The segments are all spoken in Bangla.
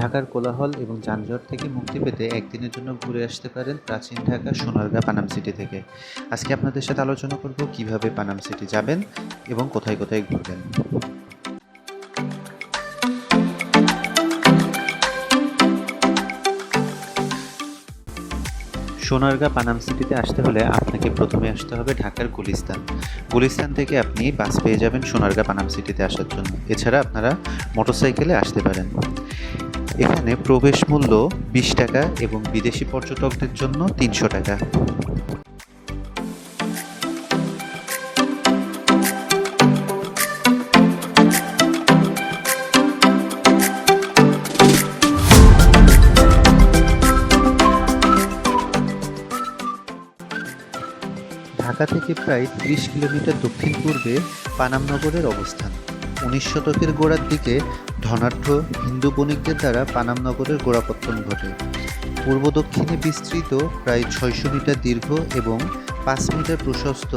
ঢাকার কোলাহল এবং যানজট থেকে মুক্তি পেতে একদিনের জন্য ঘুরে আসতে পারেন প্রাচীন ঢাকা সোনারগাঁ পানাম সিটি থেকে। আজকে আপনাদের সাথে আলোচনা করব কিভাবে পানাম সিটি যাবেন এবং কোথায় কোথায় ঘুরবেন। সোনারগাঁ পানাম সিটিতে আসতে হলে আপনাকে প্রথমে আসতে হবে ঢাকার গুলিস্তান থেকে আপনি বাস পেয়ে যাবেন সোনারগাঁ পানাম সিটিতে আসার জন্য। এছাড়া আপনারা মোটরসাইকেলে আসতে পারেন। এখানে প্রবেশ মূল্য 20 টাকা এবং বিদেশি পর্যটকদের জন্য 300 টাকা। ঢাকা থেকে প্রায় 30 কিলোমিটার দক্ষিণ পূর্বে পানাম নগরের অবস্থান। 19 শতকের গোড়ার দিকে ধনাঢ্য হিন্দু বণিকদের দ্বারা পানাম নগরের গোড়াপত্তন ঘটে। পূর্ব দক্ষিণে বিস্তৃত প্রায় 600 মিটার দীর্ঘ এবং 5 মিটার প্রশস্ত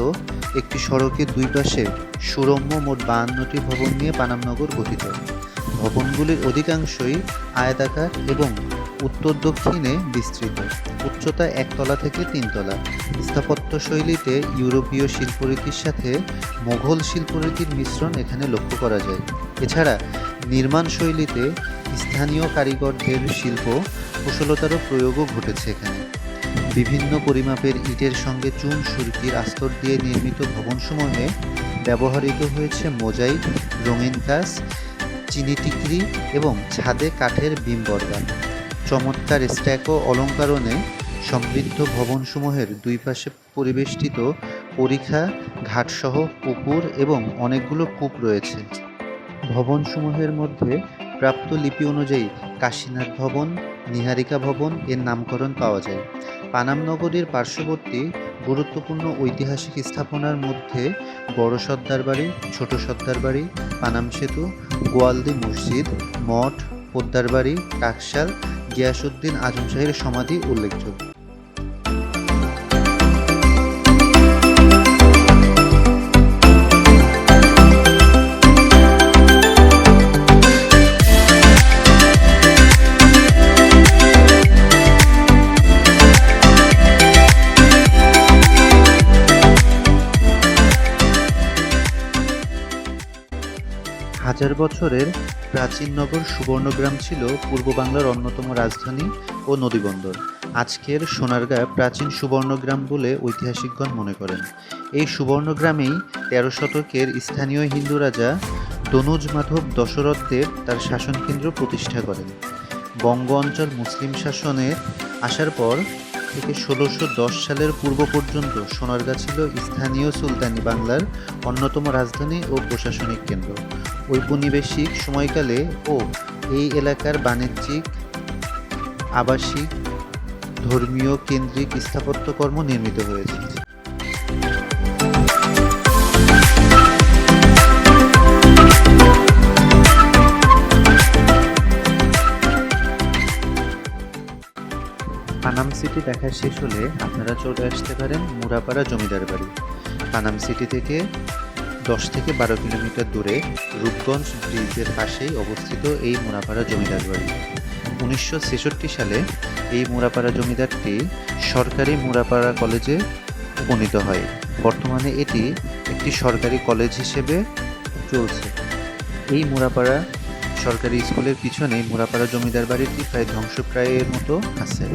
একটি সড়কের দুই পাশে সুরম্য মোট 52টি ভবন নিয়ে পানাম নগর গঠিত। ভবনগুলির অধিকাংশই আয়তাকার এবং উত্তর দক্ষিণে বিস্তৃত। উচ্চতা 1 তলা থেকে 3 তলা। স্থাপত্য শৈলীতে ইউরোপীয় শিল্পরীতির সাথে মোঘল শিল্পরীতির মিশ্রণ এখানে লক্ষ্য করা যায়। এছাড়া নির্মাণ শৈলীতে স্থানীয় কারিগরদের শিল্প কুশলতারও প্রয়োগও ঘটেছে এখানে। বিভিন্ন পরিমাপের ইটের সঙ্গে চুন সুরকির আস্তর দিয়ে নির্মিত ভবনসমূহে ব্যবহৃত হয়েছে মোজাইক, রঙিন কাজ, চিনি টিকরি এবং ছাদে কাঠের বিম বর্গান। চমৎকার স্ট্যাকো অলঙ্কারণে সমৃদ্ধ ভবনসমূহের দুই পাশে পরিবেষ্টিত পরিখা, ঘাটসহ পুকুর এবং অনেকগুলো কূপ রয়েছে। ভবনসমূহের মধ্যে প্রাপ্ত লিপি অনুযায়ী কাশীনাথ ভবন, নিহারিকা ভবন এর নামকরণ পাওয়া যায়। পানাম নগরীর পার্শ্ববর্তী গুরুত্বপূর্ণ ঐতিহাসিক স্থাপনার মধ্যে বড় সর্দার বাড়ি, ছোট সর্দার বাড়ি, পানাম সেতু, গোয়ালদি মসজিদ, মঠ, পোদ্দার বাড়ি, টাকশাল, গিয়াসউদ্দিন আজম শাহের সমাধি উল্লেখযোগ্য। হাজার বছরের প্রাচীন নগর সুবর্ণগ্রাম ছিল পূর্ব বাংলার অন্যতম রাজধানী ও নদীবন্দর। আজকের সোনারগাঁ প্রাচীন সুবর্ণগ্রাম বলে ঐতিহাসিকগণ মনে করেন। এই সুবর্ণগ্রামেই 13 শতকের স্থানীয় হিন্দু রাজা দনুজ মাধব দশরথ দেব তার শাসনকেন্দ্র প্রতিষ্ঠা করেন। বঙ্গ অঞ্চল মুসলিম শাসনের আসার পর থেকে 1610 সালের পূর্ব পর্যন্ত সোনারগাঁ ছিল স্থানীয় সুলতানি বাংলার অন্যতম রাজধানী ও প্রশাসনিক কেন্দ্র। ঔপনিবেশিক সময়কালে এই এলাকার বাণিজ্যিক, আবাসিক, ধর্মীয় কেন্দ্রিক স্থাপত্যকর্ম নির্মিত হয়েছে। পানাম সিটি দেখা শেষ হলে আপনারা চলে আসতে পারেন মুরাপাড়া জমিদার বাড়ি। পানাম সিটি থেকে 10 থেকে 12 কিলোমিটার দূরে রূপগঞ্জ ব্রিজের পাশেই অবস্থিত এই মুরাপাড়া জমিদার বাড়ি। 1966 সালে এই মুরাপাড়া জমিদারটি সরকারি মুরাপাড়া কলেজে উপনীত হয়। বর্তমানে এটি একটি সরকারি কলেজ হিসেবে চলছে। এই মুরাপাড়া সরকারি স্কুলের পিছনে মুরাপাড়া জমিদার বাড়িটি প্রায় ধ্বংসপ্রায়ের মতো আছে।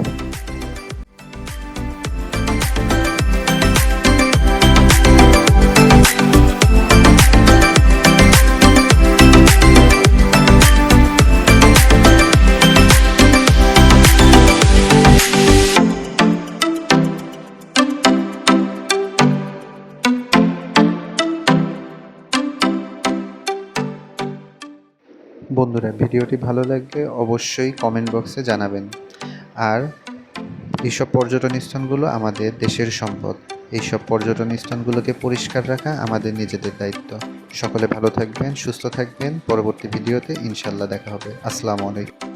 বন্ধুরা, ভিডিওটি ভালো লাগলে অবশ্যই কমেন্ট বক্সে জানাবেন। আর এইসব পর্যটন স্থানগুলো আমাদের দেশের সম্পদ। এইসব পর্যটন স্থানগুলোকে পরিষ্কার রাখা আমাদের নিজেদের দায়িত্ব। সকলে ভালো থাকবেন, সুস্থ থাকবেন। পরবর্তী ভিডিওতে ইনশাল্লাহ দেখা হবে। আসসালামু আলাইকুম।